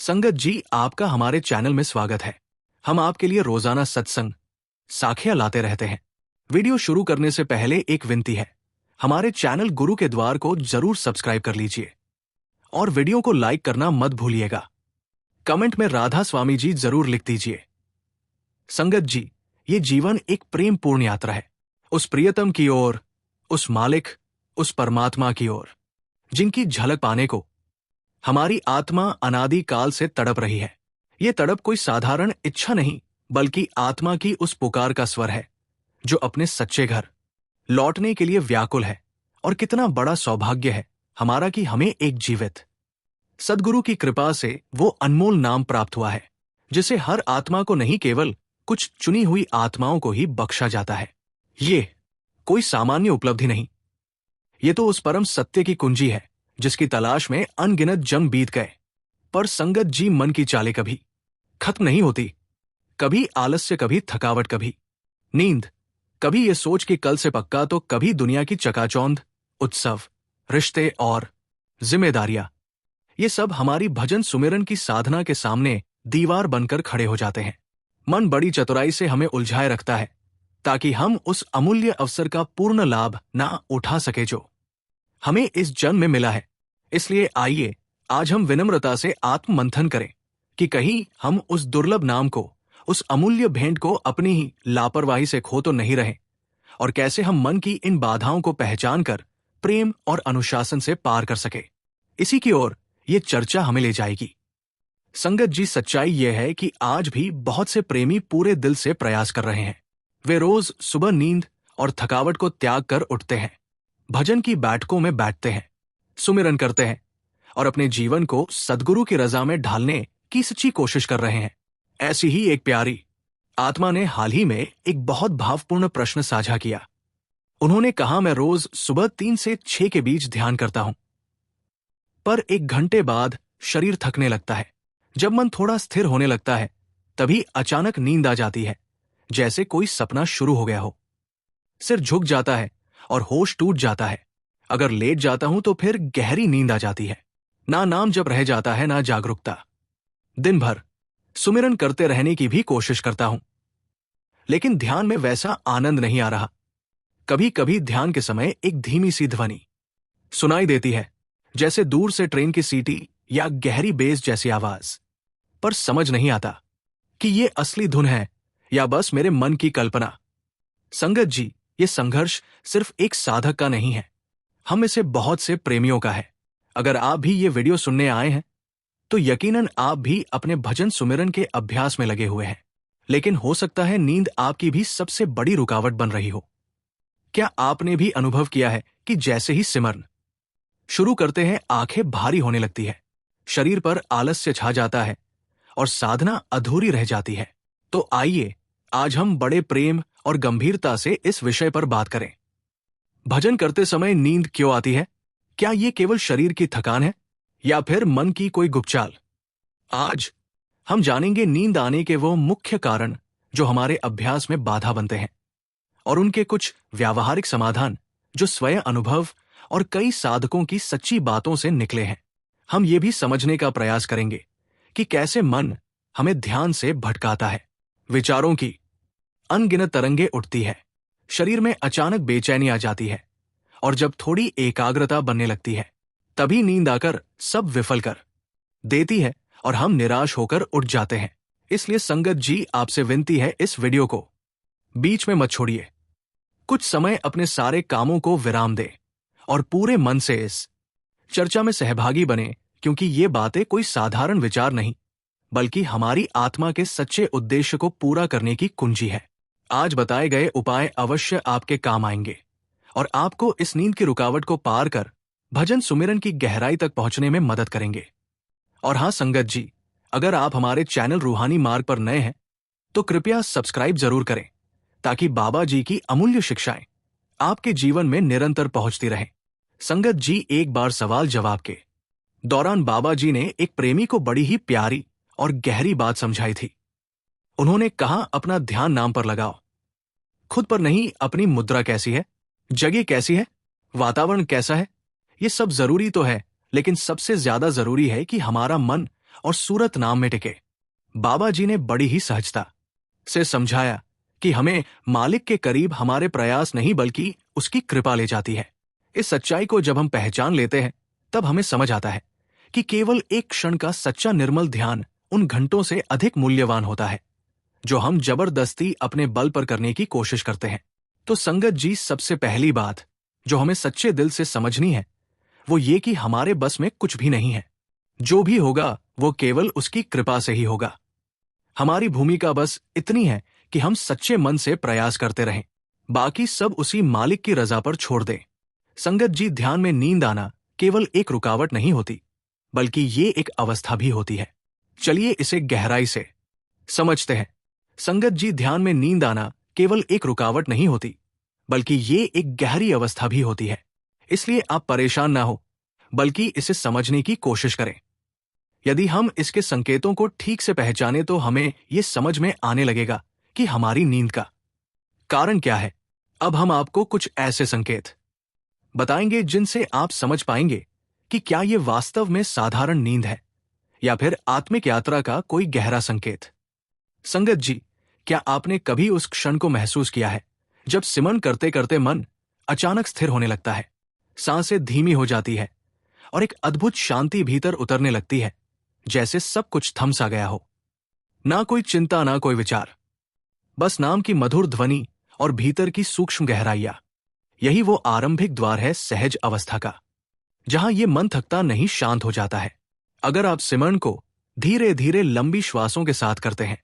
संगत जी, आपका हमारे चैनल में स्वागत है। हम आपके लिए रोजाना सत्संग साखियां लाते रहते हैं। वीडियो शुरू करने से पहले एक विनती है, हमारे चैनल गुरु के द्वार को जरूर सब्सक्राइब कर लीजिए और वीडियो को लाइक करना मत भूलिएगा। कमेंट में राधा स्वामी जी जरूर लिख दीजिए। संगत जी, ये जीवन एक प्रेम पूर्ण यात्रा है, उस प्रियतम की ओर, उस मालिक, उस परमात्मा की ओर, जिनकी झलक पाने को हमारी आत्मा अनादि काल से तड़प रही है। ये तड़प कोई साधारण इच्छा नहीं, बल्कि आत्मा की उस पुकार का स्वर है जो अपने सच्चे घर लौटने के लिए व्याकुल है। और कितना बड़ा सौभाग्य है हमारा कि हमें एक जीवित सद्गुरु की कृपा से वो अनमोल नाम प्राप्त हुआ है, जिसे हर आत्मा को नहीं, केवल कुछ चुनी हुई आत्माओं को ही बख्शा जाता है। ये कोई सामान्य उपलब्धि नहीं, ये तो उस परम सत्य की कुंजी है जिसकी तलाश में अनगिनत जन्म बीत गए। पर संगत जी, मन की चालें कभी खत्म नहीं होती। कभी आलस्य, कभी थकावट, कभी नींद, कभी ये सोच कि कल से पक्का, तो कभी दुनिया की चकाचौंध, उत्सव, रिश्ते और जिम्मेदारियां। ये सब हमारी भजन सुमिरन की साधना के सामने दीवार बनकर खड़े हो जाते हैं। मन बड़ी चतुराई से हमें उलझाए रखता है ताकि हम उस अमूल्य अवसर का पूर्ण लाभ ना उठा सके जो हमें इस जन्म में मिला है। इसलिए आइए आज हम विनम्रता से आत्म मंथन करें कि कहीं हम उस दुर्लभ नाम को, उस अमूल्य भेंट को अपनी ही लापरवाही से खो तो नहीं रहे, और कैसे हम मन की इन बाधाओं को पहचान कर प्रेम और अनुशासन से पार कर सके। इसी की ओर ये चर्चा हमें ले जाएगी। संगत जी, सच्चाई यह है कि आज भी बहुत से प्रेमी पूरे दिल से प्रयास कर रहे हैं। वे रोज सुबह नींद और थकावट को त्याग कर उठते हैं, भजन की बैठकों में बैठते हैं, सुमिरन करते हैं और अपने जीवन को सद्गुरु की रजा में ढालने की सच्ची कोशिश कर रहे हैं। ऐसी ही एक प्यारी आत्मा ने हाल ही में एक बहुत भावपूर्ण प्रश्न साझा किया। उन्होंने कहा, मैं रोज सुबह 3 से 6 के बीच ध्यान करता हूं, पर 1 घंटे बाद शरीर थकने लगता है। जब मन थोड़ा स्थिर होने लगता है, तभी अचानक नींद आ जाती है, जैसे कोई सपना शुरू हो गया हो। सिर झुक जाता है और होश टूट जाता है। अगर लेट जाता हूं तो फिर गहरी नींद आ जाती है। ना नाम जप रह जाता है, ना जागरूकता। दिन भर सुमिरन करते रहने की भी कोशिश करता हूं, लेकिन ध्यान में वैसा आनंद नहीं आ रहा। कभी कभी ध्यान के समय एक धीमी सी ध्वनि सुनाई देती है, जैसे दूर से ट्रेन की सीटी या गहरी बेस जैसी आवाज। पर समझ नहीं आता कि ये असली धुन है या बस मेरे मन की कल्पना। संगत जी, ये संघर्ष सिर्फ एक साधक का नहीं है, हम इसे बहुत से प्रेमियों का है। अगर आप भी ये वीडियो सुनने आए हैं तो यकीनन आप भी अपने भजन सुमिरन के अभ्यास में लगे हुए हैं, लेकिन हो सकता है नींद आपकी भी सबसे बड़ी रुकावट बन रही हो। क्या आपने भी अनुभव किया है कि जैसे ही सिमरन शुरू करते हैं, आंखें भारी होने लगती है, शरीर पर आलस्य छा जाता है और साधना अधूरी रह जाती है? तो आइए आज हम बड़े प्रेम और गंभीरता से इस विषय पर बात करें। भजन करते समय नींद क्यों आती है? क्या ये केवल शरीर की थकान है या फिर मन की कोई गुप्तचाल? आज हम जानेंगे नींद आने के वो मुख्य कारण जो हमारे अभ्यास में बाधा बनते हैं, और उनके कुछ व्यावहारिक समाधान जो स्वयं अनुभव और कई साधकों की सच्ची बातों से निकले हैं। हम ये भी समझने का प्रयास करेंगे कि कैसे मन हमें ध्यान से भटकाता है, विचारों की अनगिनत तरंगे उठती है, शरीर में अचानक बेचैनी आ जाती है, और जब थोड़ी एकाग्रता बनने लगती है, तभी नींद आकर सब विफल कर देती है और हम निराश होकर उठ जाते हैं। इसलिए संगत जी, आपसे विनती है, इस वीडियो को बीच में मत छोड़िए। कुछ समय अपने सारे कामों को विराम दें और पूरे मन से इस चर्चा में सहभागी बने, क्योंकि ये बातें कोई साधारण विचार नहीं, बल्कि हमारी आत्मा के सच्चे उद्देश्य को पूरा करने की कुंजी है। आज बताए गए उपाय अवश्य आपके काम आएंगे और आपको इस नींद की रुकावट को पार कर भजन सुमिरन की गहराई तक पहुंचने में मदद करेंगे। और हाँ संगत जी, अगर आप हमारे चैनल रूहानी मार्ग पर नए हैं तो कृपया सब्सक्राइब जरूर करें, ताकि बाबा जी की अमूल्य शिक्षाएं आपके जीवन में निरंतर पहुंचती रहें। संगत जी, एक बार सवाल जवाब के दौरान बाबा जी ने एक प्रेमी को बड़ी ही प्यारी और गहरी बात समझाई थी। उन्होंने कहा, अपना ध्यान नाम पर लगाओ, खुद पर नहीं। अपनी मुद्रा कैसी है, जगह कैसी है, वातावरण कैसा है, ये सब जरूरी तो है, लेकिन सबसे ज्यादा जरूरी है कि हमारा मन और सूरत नाम में टिके। बाबा जी ने बड़ी ही सहजता से समझाया कि हमें मालिक के करीब हमारे प्रयास नहीं बल्कि उसकी कृपा ले जाती है। इस सच्चाई को जब हम पहचान लेते हैं तब हमें समझ आता है कि केवल एक क्षण का सच्चा निर्मल ध्यान उन घंटों से अधिक मूल्यवान होता है जो हम जबरदस्ती अपने बल पर करने की कोशिश करते हैं। तो संगत जी, सबसे पहली बात जो हमें सच्चे दिल से समझनी है वो ये कि हमारे बस में कुछ भी नहीं है। जो भी होगा वो केवल उसकी कृपा से ही होगा। हमारी भूमिका बस इतनी है कि हम सच्चे मन से प्रयास करते रहें, बाकी सब उसी मालिक की रजा पर छोड़ दें। संगत जी, ध्यान में नींद आना केवल एक रुकावट नहीं होती बल्कि ये एक अवस्था भी होती है। चलिए इसे गहराई से समझते हैं। संगत जी, ध्यान में नींद आना केवल एक रुकावट नहीं होती बल्कि ये एक गहरी अवस्था भी होती है। इसलिए आप परेशान ना हो बल्कि इसे समझने की कोशिश करें। यदि हम इसके संकेतों को ठीक से पहचाने तो हमें ये समझ में आने लगेगा कि हमारी नींद का कारण क्या है। अब हम आपको कुछ ऐसे संकेत बताएंगे जिनसे आप समझ पाएंगे कि क्या ये वास्तव में साधारण नींद है या फिर आत्मिक यात्रा का कोई गहरा संकेत। संगत जी, क्या आपने कभी उस क्षण को महसूस किया है जब सिमरन करते करते मन अचानक स्थिर होने लगता है, सांसें धीमी हो जाती है और एक अद्भुत शांति भीतर उतरने लगती है, जैसे सब कुछ थम सा गया हो। ना कोई चिंता, ना कोई विचार, बस नाम की मधुर ध्वनि और भीतर की सूक्ष्म गहराइयां। यही वो आरंभिक द्वार है सहज अवस्था का, जहां ये मन थकता नहीं, शांत हो जाता है। अगर आप सिमरन को धीरे धीरे लंबी श्वासों के साथ करते हैं,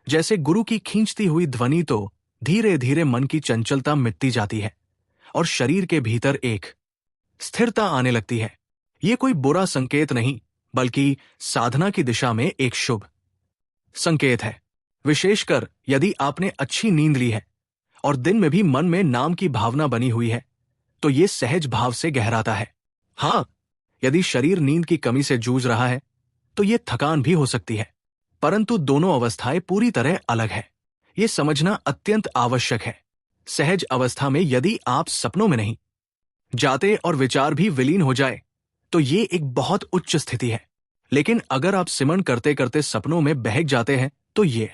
जैसे गुरु की खींचती हुई ध्वनि, तो धीरे धीरे मन की चंचलता मिटती जाती है और शरीर के भीतर एक स्थिरता आने लगती है। ये कोई बुरा संकेत नहीं बल्कि साधना की दिशा में एक शुभ संकेत है। विशेषकर यदि आपने अच्छी नींद ली है और दिन में भी मन में नाम की भावना बनी हुई है तो ये सहज भाव से गहराता है। हाँ, यदि शरीर नींद की कमी से जूझ रहा है तो ये थकान भी हो सकती है, परंतु दोनों अवस्थाएं पूरी तरह अलग है। ये समझना अत्यंत आवश्यक है। सहज अवस्था में यदि आप सपनों में नहीं जाते और विचार भी विलीन हो जाए तो ये एक बहुत उच्च स्थिति है। लेकिन अगर आप सिमरन करते करते सपनों में बहक जाते हैं तो ये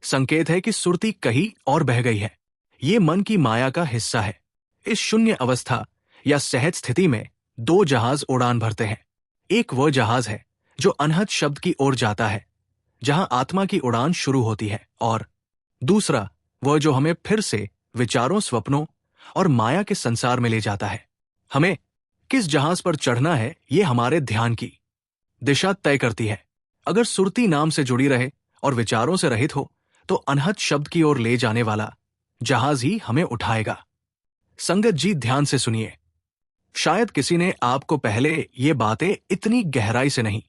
संकेत है कि सुरती कहीं और बह गई है। ये मन की माया का हिस्सा है। इस शून्य अवस्था या सहज स्थिति में दो जहाज उड़ान भरते हैं। एक वह जहाज है जो अनहद शब्द की ओर जाता है, जहां आत्मा की उड़ान शुरू होती है, और दूसरा वह जो हमें फिर से विचारों, स्वप्नों और माया के संसार में ले जाता है। हमें किस जहाज पर चढ़ना है ये हमारे ध्यान की दिशा तय करती है। अगर सुरती नाम से जुड़ी रहे और विचारों से रहित हो तो अनहद शब्द की ओर ले जाने वाला जहाज ही हमें उठाएगा। संगत जी, ध्यान से सुनिए। शायद किसी ने आपको पहले ये बातें इतनी गहराई से नहीं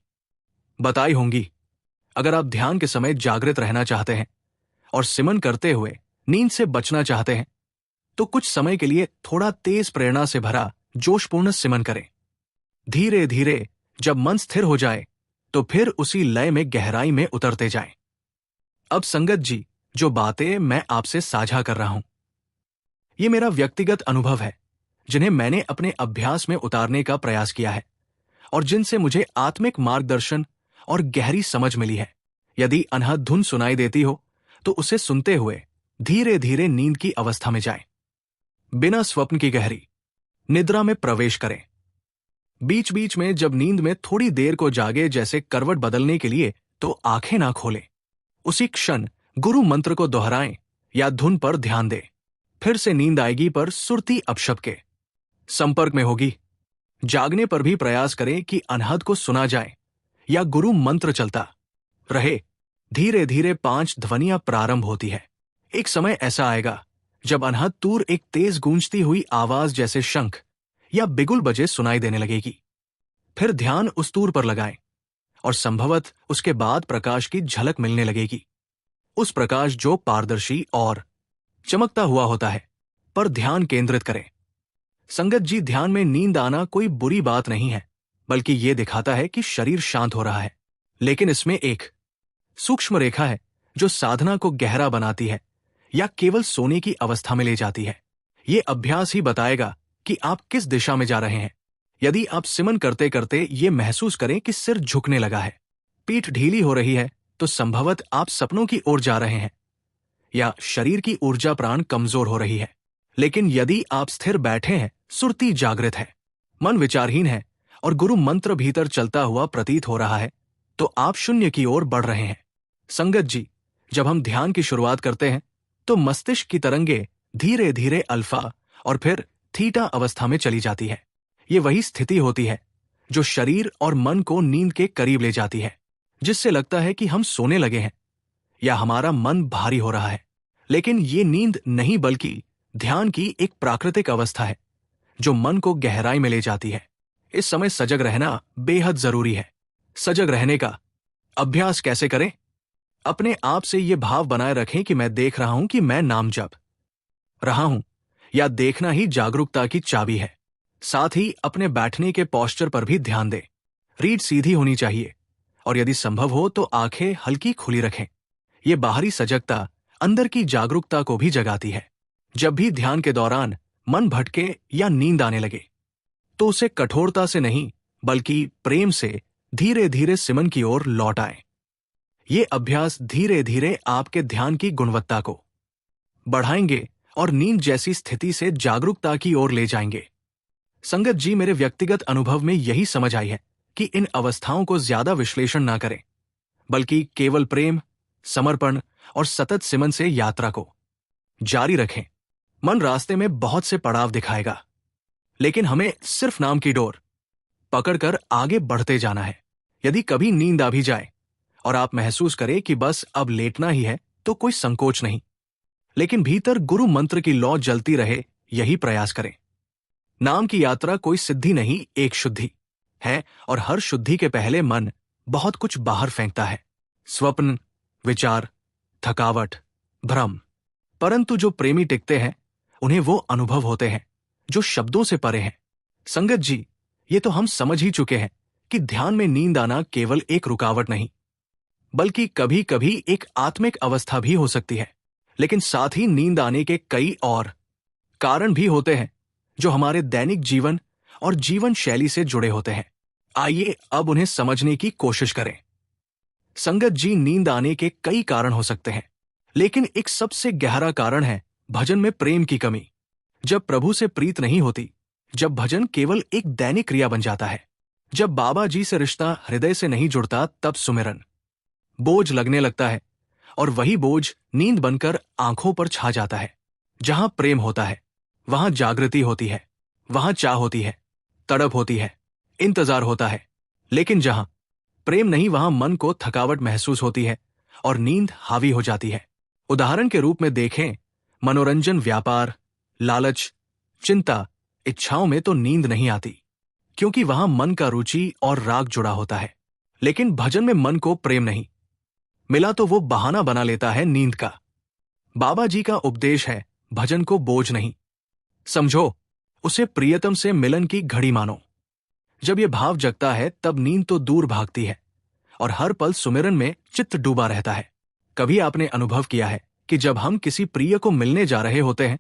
बताई होंगी। अगर आप ध्यान के समय जागृत रहना चाहते हैं और सिमरन करते हुए नींद से बचना चाहते हैं तो कुछ समय के लिए थोड़ा तेज प्रेरणा से भरा जोशपूर्ण सिमरन करें। धीरे धीरे जब मन स्थिर हो जाए तो फिर उसी लय में गहराई में उतरते जाएं। अब संगत जी, जो बातें मैं आपसे साझा कर रहा हूं ये मेरा व्यक्तिगत अनुभव है, जिन्हें मैंने अपने अभ्यास में उतारने का प्रयास किया है और जिनसे मुझे आत्मिक मार्गदर्शन और गहरी समझ मिली है। यदि अनहद धुन सुनाई देती हो तो उसे सुनते हुए धीरे धीरे नींद की अवस्था में जाएं। बिना स्वप्न की गहरी निद्रा में प्रवेश करें। बीच बीच में जब नींद में थोड़ी देर को जागे, जैसे करवट बदलने के लिए, तो आंखें ना खोलें। उसी क्षण गुरु मंत्र को दोहराएं या धुन पर ध्यान दें। फिर से नींद आएगी पर सुरती अपशब्द के संपर्क में होगी। जागने पर भी प्रयास करें कि अनहद को सुना जाए या गुरु मंत्र चलता रहे। धीरे धीरे 5 ध्वनियां प्रारंभ होती है। एक समय ऐसा आएगा जब अनहद दूर एक तेज गूंजती हुई आवाज जैसे शंख या बिगुल बजे सुनाई देने लगेगी। फिर ध्यान उस दूर पर लगाएं और संभवत उसके बाद प्रकाश की झलक मिलने लगेगी। उस प्रकाश जो पारदर्शी और चमकता हुआ होता है, पर ध्यान केंद्रित करें। संगत जी, ध्यान में नींद आना कोई बुरी बात नहीं है, बल्कि ये दिखाता है कि शरीर शांत हो रहा है। लेकिन इसमें एक सूक्ष्म रेखा है जो साधना को गहरा बनाती है या केवल सोने की अवस्था में ले जाती है। ये अभ्यास ही बताएगा कि आप किस दिशा में जा रहे हैं। यदि आप सिमरन करते करते ये महसूस करें कि सिर झुकने लगा है, पीठ ढीली हो रही है तो संभवत आप सपनों की ओर जा रहे हैं, या शरीर की ऊर्जा प्राण कमजोर हो रही है। लेकिन यदि आप स्थिर बैठे हैं, सुरती जागृत है, मन विचारहीन है और गुरु मंत्र भीतर चलता हुआ प्रतीत हो रहा है, तो आप शून्य की ओर बढ़ रहे हैं। संगत जी, जब हम ध्यान की शुरुआत करते हैं तो मस्तिष्क की तरंगे धीरे धीरे अल्फा और फिर थीटा अवस्था में चली जाती है। ये वही स्थिति होती है जो शरीर और मन को नींद के करीब ले जाती है, जिससे लगता है कि हम सोने लगे हैं या हमारा मन भारी हो रहा है। लेकिन ये नींद नहीं बल्कि ध्यान की एक प्राकृतिक अवस्था है जो मन को गहराई में ले जाती है। इस समय सजग रहना बेहद जरूरी है। सजग रहने का अभ्यास कैसे करें? अपने आप से ये भाव बनाए रखें कि मैं देख रहा हूं कि मैं नाम जप रहा हूं, या देखना ही जागरूकता की चाबी है। साथ ही अपने बैठने के पोस्चर पर भी ध्यान दें। रीढ़ सीधी होनी चाहिए और यदि संभव हो तो आंखें हल्की खुली रखें। ये बाहरी सजगता अंदर की जागरूकता को भी जगाती है। जब भी ध्यान के दौरान मन भटके या नींद आने लगे तो उसे कठोरता से नहीं बल्कि प्रेम से धीरे धीरे सिमन की ओर लौट आए। ये अभ्यास धीरे धीरे आपके ध्यान की गुणवत्ता को बढ़ाएंगे और नींद जैसी स्थिति से जागरूकता की ओर ले जाएंगे। संगत जी, मेरे व्यक्तिगत अनुभव में यही समझ आई है कि इन अवस्थाओं को ज्यादा विश्लेषण ना करें, बल्कि केवल प्रेम, समर्पण और सतत सिमन से यात्रा को जारी रखें। मन रास्ते में बहुत से पड़ाव दिखाएगा, लेकिन हमें सिर्फ नाम की डोर पकड़कर आगे बढ़ते जाना है। यदि कभी नींद आ भी जाए और आप महसूस करें कि बस अब लेटना ही है, तो कोई संकोच नहीं, लेकिन भीतर गुरु मंत्र की लौ जलती रहे, यही प्रयास करें। नाम की यात्रा कोई सिद्धि नहीं, एक शुद्धि है, और हर शुद्धि के पहले मन बहुत कुछ बाहर फेंकता है। स्वप्न, विचार, थकावट, भ्रम। परंतु जो प्रेमी टिकते हैं उन्हें वो अनुभव होते हैं जो शब्दों से परे हैं। संगत जी, ये तो हम समझ ही चुके हैं कि ध्यान में नींद आना केवल एक रुकावट नहीं, बल्कि कभी कभी एक आत्मिक अवस्था भी हो सकती है। लेकिन साथ ही नींद आने के कई और कारण भी होते हैं जो हमारे दैनिक जीवन और जीवन शैली से जुड़े होते हैं। आइए अब उन्हें समझने की कोशिश करें। संगत जी, नींद आने के कई कारण हो सकते हैं, लेकिन एक सबसे गहरा कारण है भजन में प्रेम की कमी। जब प्रभु से प्रीत नहीं होती, जब भजन केवल एक दैनिक क्रिया बन जाता है, जब बाबा जी से रिश्ता हृदय से नहीं जुड़ता, तब सुमिरन बोझ लगने लगता है, और वही बोझ नींद बनकर आंखों पर छा जाता है। जहां प्रेम होता है वहां जागृति होती है, वहां चाह होती है, तड़प होती है, इंतजार होता है। लेकिन जहां प्रेम नहीं, वहां मन को थकावट महसूस होती है और नींद हावी हो जाती है। उदाहरण के रूप में देखें, मनोरंजन, व्यापार, लालच, चिंता, इच्छाओं में तो नींद नहीं आती, क्योंकि वहां मन का रुचि और राग जुड़ा होता है। लेकिन भजन में मन को प्रेम नहीं मिला तो वो बहाना बना लेता है नींद का। बाबा जी का उपदेश है, भजन को बोझ नहीं समझो, उसे प्रियतम से मिलन की घड़ी मानो। जब ये भाव जगता है तब नींद तो दूर भागती है और हर पल सुमिरन में चित्त डूबा रहता है। कभी आपने अनुभव किया है कि जब हम किसी प्रिय को मिलने जा रहे होते हैं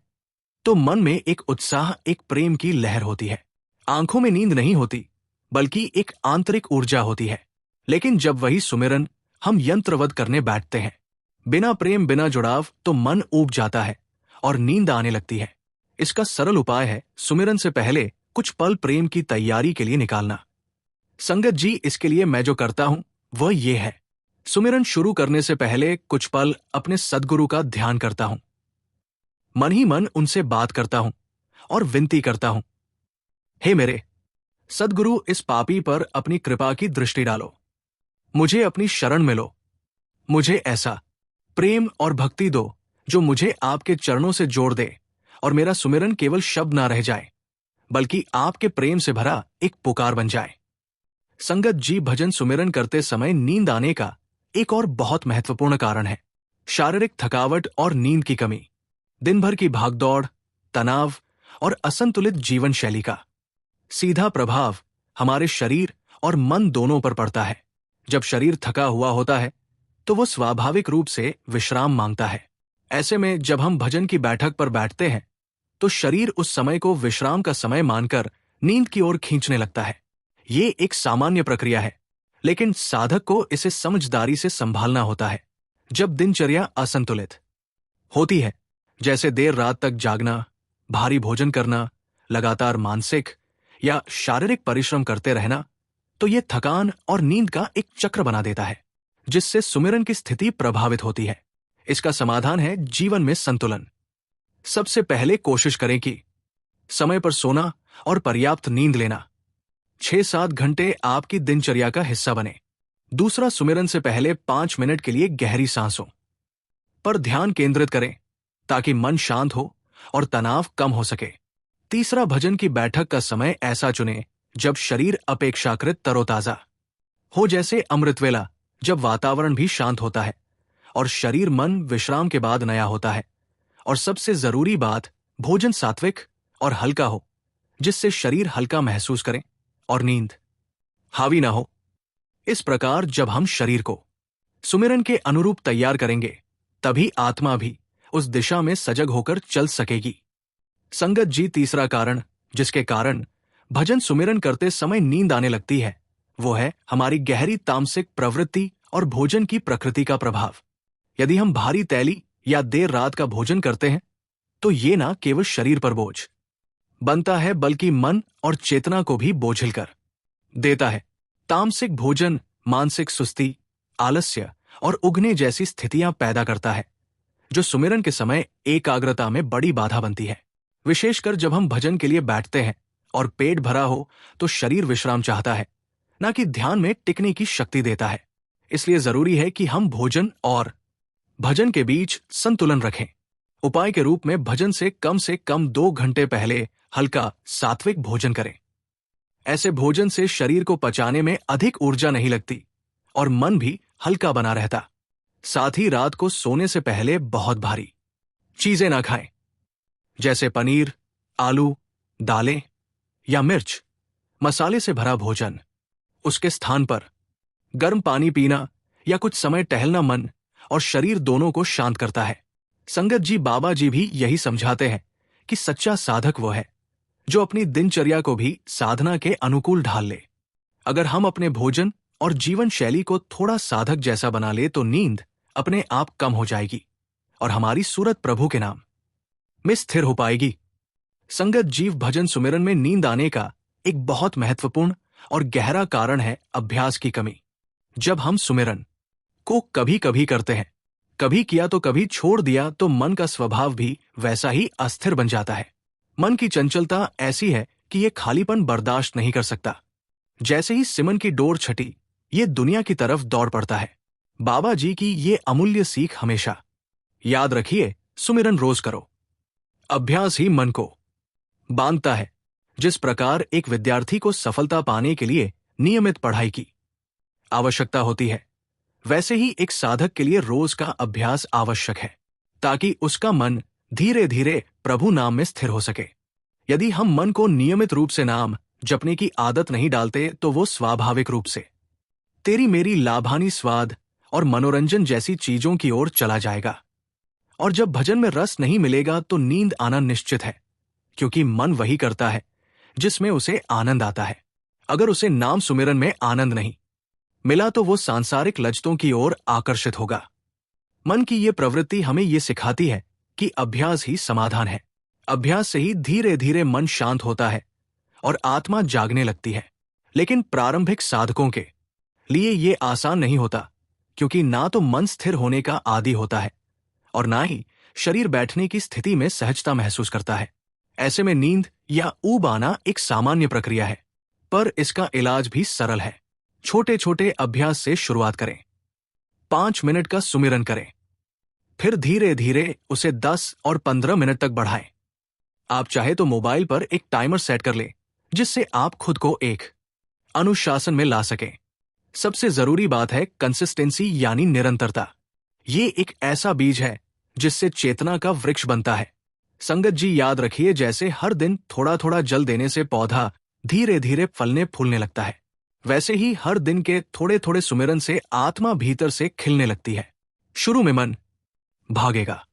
तो मन में एक उत्साह, एक प्रेम की लहर होती है। आंखों में नींद नहीं होती, बल्कि एक आंतरिक ऊर्जा होती है। लेकिन जब वही सुमिरन हम यंत्रवत करने बैठते हैं, बिना प्रेम, बिना जुड़ाव, तो मन ऊब जाता है और नींद आने लगती है। इसका सरल उपाय है सुमिरन से पहले कुछ पल प्रेम की तैयारी के लिए निकालना। संगत जी, इसके लिए मैं जो करता हूं वह ये है, सुमिरन शुरू करने से पहले कुछ पल अपने सद्गुरु का ध्यान करता हूं। मन ही मन उनसे बात करता हूं और विनती करता हूं, हे मेरे सद्गुरु, इस पापी पर अपनी कृपा की दृष्टि डालो, मुझे अपनी शरण में लो, मुझे ऐसा प्रेम और भक्ति दो जो मुझे आपके चरणों से जोड़ दे और मेरा सुमिरन केवल शब्द ना रह जाए, बल्कि आपके प्रेम से भरा एक पुकार बन जाए। संगत जी, भजन सुमिरन करते समय नींद आने का एक और बहुत महत्वपूर्ण कारण है शारीरिक थकावट और नींद की कमी। दिन भर की भागदौड़, तनाव और असंतुलित जीवन शैली का सीधा प्रभाव हमारे शरीर और मन दोनों पर पड़ता है। जब शरीर थका हुआ होता है तो वो स्वाभाविक रूप से विश्राम मांगता है। ऐसे में जब हम भजन की बैठक पर बैठते हैं तो शरीर उस समय को विश्राम का समय मानकर नींद की ओर खींचने लगता है। ये एक सामान्य प्रक्रिया है, लेकिन साधक को इसे समझदारी से संभालना होता है। जब दिनचर्या असंतुलित होती है, जैसे देर रात तक जागना, भारी भोजन करना, लगातार मानसिक या शारीरिक परिश्रम करते रहना, तो यह थकान और नींद का एक चक्र बना देता है, जिससे सुमिरन की स्थिति प्रभावित होती है। इसका समाधान है जीवन में संतुलन। सबसे पहले कोशिश करें कि समय पर सोना और पर्याप्त नींद लेना 6-7 घंटे आपकी दिनचर्या का हिस्सा बने। दूसरा, सुमिरन से पहले 5 मिनट के लिए गहरी सांसों पर ध्यान केंद्रित करें ताकि मन शांत हो और तनाव कम हो सके। तीसरा, भजन की बैठक का समय ऐसा चुनें जब शरीर अपेक्षाकृत तरोताजा हो, जैसे अमृत वेला, जब वातावरण भी शांत होता है और शरीर मन विश्राम के बाद नया होता है। और सबसे जरूरी बात, भोजन सात्विक और हल्का हो, जिससे शरीर हल्का महसूस करे और नींद हावी ना हो। इस प्रकार जब हम शरीर को सुमिरन के अनुरूप तैयार करेंगे, तभी आत्मा भी उस दिशा में सजग होकर चल सकेगी। संगत जी, तीसरा कारण जिसके कारण भजन सुमिरन करते समय नींद आने लगती है, वो है हमारी गहरी तामसिक प्रवृत्ति और भोजन की प्रकृति का प्रभाव। यदि हम भारी तैली या देर रात का भोजन करते हैं, तो ये ना केवल शरीर पर बोझ बनता है, बल्कि मन और चेतना को भी बोझिल कर देता है। तामसिक भोजन मानसिक सुस्ती, आलस्य और उगने जैसी स्थितियां पैदा करता है, जो सुमिरन के समय एकाग्रता में बड़ी बाधा बनती है। विशेषकर जब हम भजन के लिए बैठते हैं और पेट भरा हो, तो शरीर विश्राम चाहता है, न कि ध्यान में टिकने की शक्ति देता है। इसलिए जरूरी है कि हम भोजन और भजन के बीच संतुलन रखें। उपाय के रूप में भजन से कम 2 घंटे पहले हल्का सात्विक भोजन करें। ऐसे भोजन से शरीर को पचाने में अधिक ऊर्जा नहीं लगती और मन भी हल्का बना रहता। साथ ही रात को सोने से पहले बहुत भारी चीजें ना खाएं, जैसे पनीर, आलू, दालें या मिर्च मसाले से भरा भोजन। उसके स्थान पर गर्म पानी पीना या कुछ समय टहलना मन और शरीर दोनों को शांत करता है। संगत जी, बाबा जी भी यही समझाते हैं कि सच्चा साधक वो है जो अपनी दिनचर्या को भी साधना के अनुकूल ढाल ले। अगर हम अपने भोजन और जीवन शैली को थोड़ा साधक जैसा बना ले, तो नींद अपने आप कम हो जाएगी और हमारी सूरत प्रभु के नाम में स्थिर हो पाएगी। संगत जीव, भजन सुमिरन में नींद आने का एक बहुत महत्वपूर्ण और गहरा कारण है अभ्यास की कमी। जब हम सुमिरन को कभी कभी करते हैं, कभी किया तो कभी छोड़ दिया, तो मन का स्वभाव भी वैसा ही अस्थिर बन जाता है। मन की चंचलता ऐसी है कि ये खालीपन बर्दाश्त नहीं कर सकता। जैसे ही सिमन की डोर छटी, ये दुनिया की तरफ दौड़ पड़ता है। बाबा जी की ये अमूल्य सीख हमेशा याद रखिए, सुमिरन रोज करो। अभ्यास ही मन को बांधता है। जिस प्रकार एक विद्यार्थी को सफलता पाने के लिए नियमित पढ़ाई की आवश्यकता होती है, वैसे ही एक साधक के लिए रोज का अभ्यास आवश्यक है, ताकि उसका मन धीरे धीरे प्रभु नाम में स्थिर हो सके। यदि हम मन को नियमित रूप से नाम जपने की आदत नहीं डालते, तो वो स्वाभाविक रूप से तेरी मेरी लाभानी स्वाद और मनोरंजन जैसी चीजों की ओर चला जाएगा। और जब भजन में रस नहीं मिलेगा, तो नींद आना निश्चित है, क्योंकि मन वही करता है जिसमें उसे आनंद आता है। अगर उसे नाम सुमिरन में आनंद नहीं मिला, तो वो सांसारिक लज्जतों की ओर आकर्षित होगा। मन की ये प्रवृत्ति हमें ये सिखाती है कि अभ्यास ही समाधान है। अभ्यास से ही धीरे धीरे मन शांत होता है और आत्मा जागने लगती है। लेकिन प्रारंभिक साधकों के लिए ये आसान नहीं होता, क्योंकि ना तो मन स्थिर होने का आदी होता है और ना ही शरीर बैठने की स्थिति में सहजता महसूस करता है। ऐसे में नींद या ऊब आना एक सामान्य प्रक्रिया है, पर इसका इलाज भी सरल है। छोटे छोटे अभ्यास से शुरुआत करें। 5 मिनट का सुमिरन करें, फिर धीरे धीरे उसे 10 और 15 मिनट तक बढ़ाएं। आप चाहे तो मोबाइल पर एक टाइमर सेट कर लें, जिससे आप खुद को एक अनुशासन में ला सकें। सबसे जरूरी बात है कंसिस्टेंसी, यानी निरंतरता। ये एक ऐसा बीज है जिससे चेतना का वृक्ष बनता है। संगत जी, याद रखिए, जैसे हर दिन थोड़ा थोड़ा जल देने से पौधा धीरे धीरे फलने फूलने लगता है, वैसे ही हर दिन के थोड़े थोड़े सुमिरन से आत्मा भीतर से खिलने लगती है। शुरू में मन भागेगा,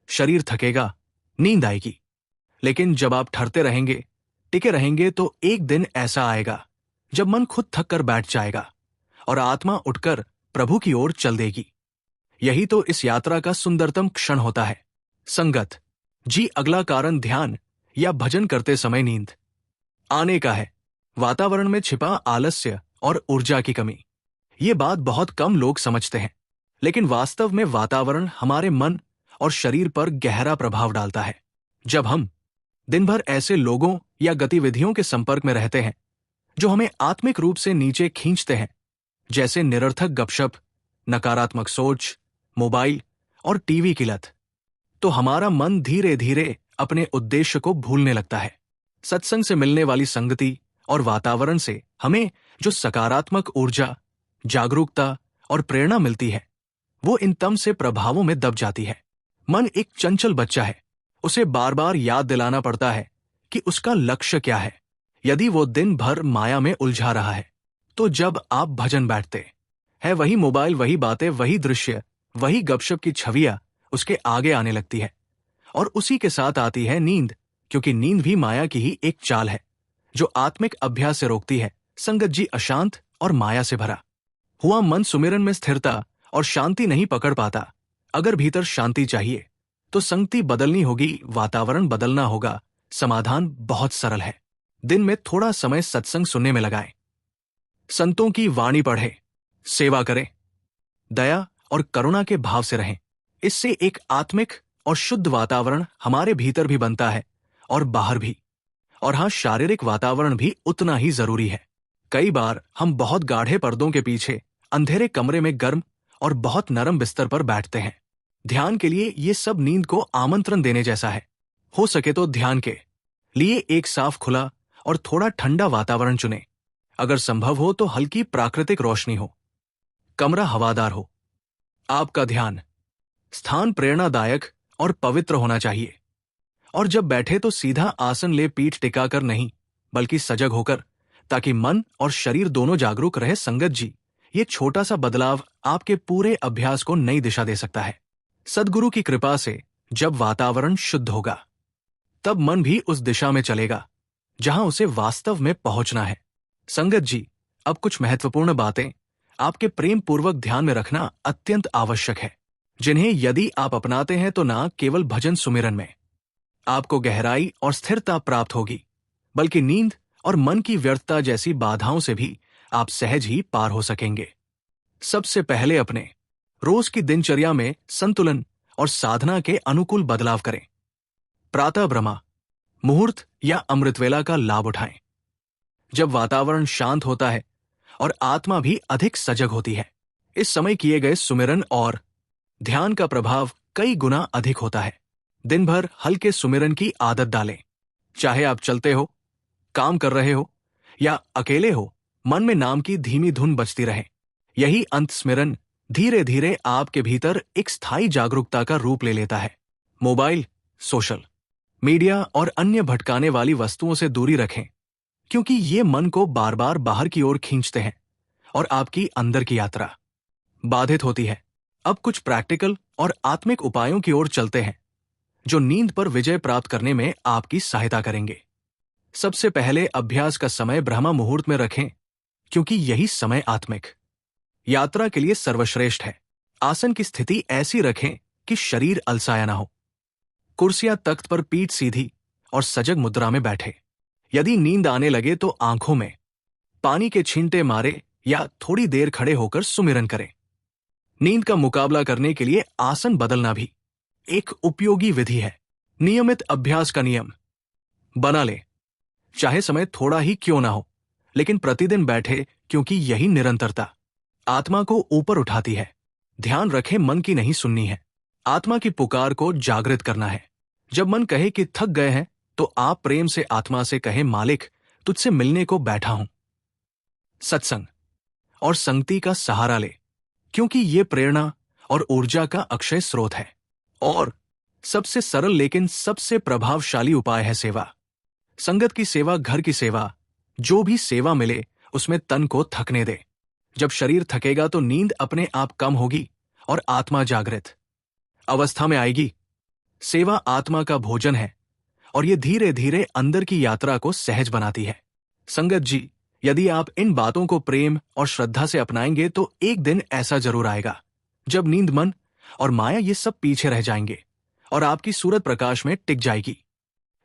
शरीर थकेगा, नींद आएगी, लेकिन जब आप ठहरते रहेंगे, टिके रहेंगे, तो एक दिन ऐसा आएगा जब मन खुद थक कर बैठ जाएगा और आत्मा उठकर प्रभु की ओर चल देगी। यही तो इस यात्रा का सुंदरतम क्षण होता है। संगत जी, अगला कारण ध्यान या भजन करते समय नींद आने का है। वातावरण में छिपा आलस्य और ऊर्जा की कमी, ये बात बहुत कम लोग समझते हैं, लेकिन वास्तव में वातावरण हमारे मन और शरीर पर गहरा प्रभाव डालता है। जब हम दिन भर ऐसे लोगों या गतिविधियों के संपर्क में रहते हैं जो हमें आत्मिक रूप से नीचे खींचते हैं, जैसे निरर्थक गपशप, नकारात्मक सोच, मोबाइल और टीवी की लत, तो हमारा मन धीरे धीरे अपने उद्देश्य को भूलने लगता है। सत्संग से मिलने वाली संगति और वातावरण से हमें जो सकारात्मक ऊर्जा, जागरूकता और प्रेरणा मिलती है, वो इन तम से प्रभावों में दब जाती है। मन एक चंचल बच्चा है, उसे बार बार याद दिलाना पड़ता है कि उसका लक्ष्य क्या है। यदि वो दिन भर माया में उलझा रहा है, तो जब आप भजन बैठते हैं, वही मोबाइल, वही बातें, वही दृश्य, वही गपशप की छवियां उसके आगे आने लगती है। और उसी के साथ आती है नींद, क्योंकि नींद भी माया की ही एक चाल है जो आत्मिक अभ्यास से रोकती है। संगत जी, अशांत और माया से भरा हुआ मन सुमिरन में स्थिरता और शांति नहीं पकड़ पाता। अगर भीतर शांति चाहिए तो संगति बदलनी होगी, वातावरण बदलना होगा। समाधान बहुत सरल है। दिन में थोड़ा समय सत्संग सुनने में लगाएं, संतों की वाणी पढ़ें, सेवा करें, दया और करुणा के भाव से रहें। इससे एक आत्मिक और शुद्ध वातावरण हमारे भीतर भी बनता है और बाहर भी। और हाँ, शारीरिक वातावरण भी उतना ही जरूरी है। कई बार हम बहुत गाढ़े पर्दों के पीछे अंधेरे कमरे में गर्म और बहुत नरम बिस्तर पर बैठते हैं। ध्यान के लिए ये सब नींद को आमंत्रण देने जैसा है। हो सके तो ध्यान के लिए एक साफ, खुला और थोड़ा ठंडा वातावरण चुनें। अगर संभव हो तो हल्की प्राकृतिक रोशनी हो, कमरा हवादार हो। आपका ध्यान स्थान प्रेरणादायक और पवित्र होना चाहिए। और जब बैठे तो सीधा आसन ले, पीठ टिकाकर नहीं, बल्कि सजग होकर, ताकि मन और शरीर दोनों जागरूक रहे। संगत जी, ये छोटा सा बदलाव आपके पूरे अभ्यास को नई दिशा दे सकता है। सद्गुरु की कृपा से जब वातावरण शुद्ध होगा, तब मन भी उस दिशा में चलेगा जहां उसे वास्तव में पहुंचना है। संगत जी, अब कुछ महत्वपूर्ण बातें आपके प्रेम पूर्वक ध्यान में रखना अत्यंत आवश्यक है, जिन्हें यदि आप अपनाते हैं तो न केवल भजन सुमिरन में आपको गहराई और स्थिरता प्राप्त होगी, बल्कि नींद और मन की व्यर्थता जैसी बाधाओं से भी आप सहज ही पार हो सकेंगे। सबसे पहले अपने रोज की दिनचर्या में संतुलन और साधना के अनुकूल बदलाव करें। प्रातः ब्रह्मा मुहूर्त या अमृतवेला का लाभ उठाएं, जब वातावरण शांत होता है और आत्मा भी अधिक सजग होती है। इस समय किए गए सुमिरन और ध्यान का प्रभाव कई गुना अधिक होता है। दिन भर हल्के सुमिरन की आदत डालें, चाहे आप चलते हो, काम कर रहे हो या अकेले हो। मन में नाम की धीमी धुन बजती रहे। यही अंत स्मिरन धीरे धीरे आपके भीतर एक स्थायी जागरूकता का रूप ले लेता है। मोबाइल, सोशल मीडिया और अन्य भटकाने वाली वस्तुओं से दूरी रखें, क्योंकि ये मन को बार बार बाहर की ओर खींचते हैं और आपकी अंदर की यात्रा बाधित होती है। अब कुछ प्रैक्टिकल और आत्मिक उपायों की ओर चलते हैं जो नींद पर विजय प्राप्त करने में आपकी सहायता करेंगे। सबसे पहले अभ्यास का समय ब्रह्मा मुहूर्त में रखें, क्योंकि यही समय आत्मिक यात्रा के लिए सर्वश्रेष्ठ है। आसन की स्थिति ऐसी रखें कि शरीर अलसाया ना हो। कुर्सियां तख्त पर पीठ सीधी और सजग मुद्रा में बैठे। यदि नींद आने लगे तो आंखों में पानी के छींटे मारे या थोड़ी देर खड़े होकर सुमिरन करें। नींद का मुकाबला करने के लिए आसन बदलना भी एक उपयोगी विधि है। नियमित अभ्यास का नियम बना ले, चाहे समय थोड़ा ही क्यों ना हो, लेकिन प्रतिदिन बैठे, क्योंकि यही निरंतरता आत्मा को ऊपर उठाती है। ध्यान रखें, मन की नहीं सुननी है, आत्मा की पुकार को जागृत करना है। जब मन कहे कि थक गए हैं, तो आप प्रेम से आत्मा से कहें, मालिक तुझसे मिलने को बैठा हूं। सत्संग और संगति का सहारा ले, क्योंकि ये प्रेरणा और ऊर्जा का अक्षय स्रोत है। और सबसे सरल लेकिन सबसे प्रभावशाली उपाय है सेवा। संगत की सेवा, घर की सेवा, जो भी सेवा मिले उसमें तन को थकने दे। जब शरीर थकेगा तो नींद अपने आप कम होगी और आत्मा जागृत अवस्था में आएगी। सेवा आत्मा का भोजन है और ये धीरे धीरे अंदर की यात्रा को सहज बनाती है। संगत जी, यदि आप इन बातों को प्रेम और श्रद्धा से अपनाएंगे तो एक दिन ऐसा जरूर आएगा जब नींद, मन और माया ये सब पीछे रह जाएंगे और आपकी सूरत प्रकाश में टिक जाएगी।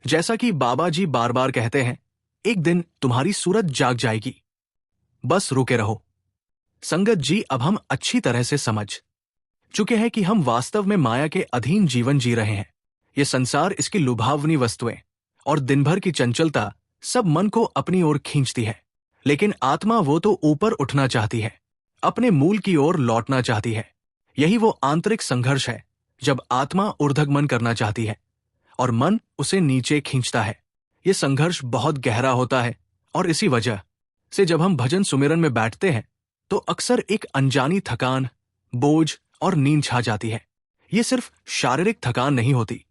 जैसा कि बाबा जी बार बार कहते हैं, एक दिन तुम्हारी सूरत जाग जाएगी। बस रुके रहो। संगत जी, अब हम अच्छी तरह से समझ चुके हैं कि हम वास्तव में माया के अधीन जीवन जी रहे हैं। ये संसार, इसकी लुभावनी वस्तुएं और दिन भर की चंचलता सब मन को अपनी ओर खींचती है। लेकिन आत्मा वो तो ऊपर उठना चाहती है, अपने मूल की ओर लौटना चाहती है। यही वो आंतरिक संघर्ष है जब आत्मा ऊर्ध्वगमन करना चाहती है और मन उसे नीचे खींचता है। ये संघर्ष बहुत गहरा होता है और इसी वजह से जब हम भजन सुमिरन में बैठते हैं तो अक्सर एक अनजानी थकान, बोझ और नींद छा जाती है। ये सिर्फ शारीरिक थकान नहीं होती,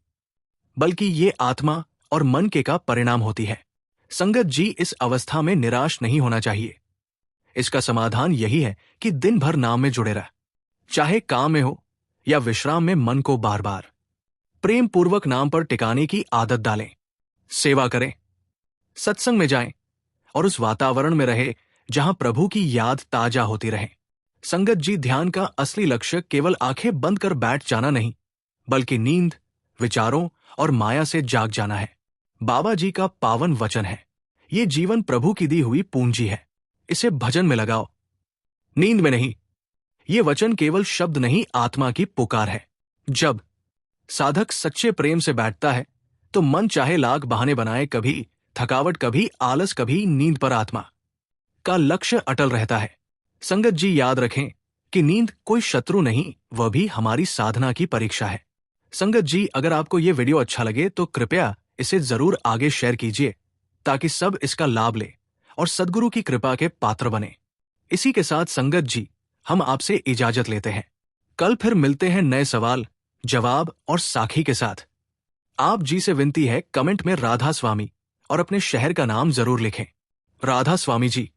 बल्कि ये आत्मा और मन के का परिणाम होती है। संगत जी, इस अवस्था में निराश नहीं होना चाहिए। इसका समाधान यही है कि दिन भर नाम में जुड़े रह, चाहे काम में हो या विश्राम में मन को बार बार प्रेम पूर्वक नाम पर टिकाने की आदत डालें। सेवा करें, सत्संग में जाएं और उस वातावरण में रहे जहां प्रभु की याद ताजा होती रहे। संगत जी, ध्यान का असली लक्ष्य केवल आंखें बंद कर बैठ जाना नहीं, बल्कि नींद, विचारों और माया से जाग जाना है। बाबा जी का पावन वचन है, ये जीवन प्रभु की दी हुई पूंजी है, इसे भजन में लगाओ, नींद में नहीं। ये वचन केवल शब्द नहीं, आत्मा की पुकार है। जब साधक सच्चे प्रेम से बैठता है तो मन चाहे लाख बहाने बनाए, कभी थकावट, कभी आलस, कभी नींद, पर आत्मा का लक्ष्य अटल रहता है। संगत जी, याद रखें कि नींद कोई शत्रु नहीं, वह भी हमारी साधना की परीक्षा है। संगत जी, अगर आपको ये वीडियो अच्छा लगे तो कृपया इसे जरूर आगे शेयर कीजिए ताकि सब इसका लाभ ले और सद्गुरु की कृपा के पात्र बने। इसी के साथ संगत जी, हम आपसे इजाजत लेते हैं। कल फिर मिलते हैं नए सवाल, जवाब और साखी के साथ। आप जी से विनती है, कमेंट में राधा स्वामी और अपने शहर का नाम जरूर लिखें। राधा स्वामी जी।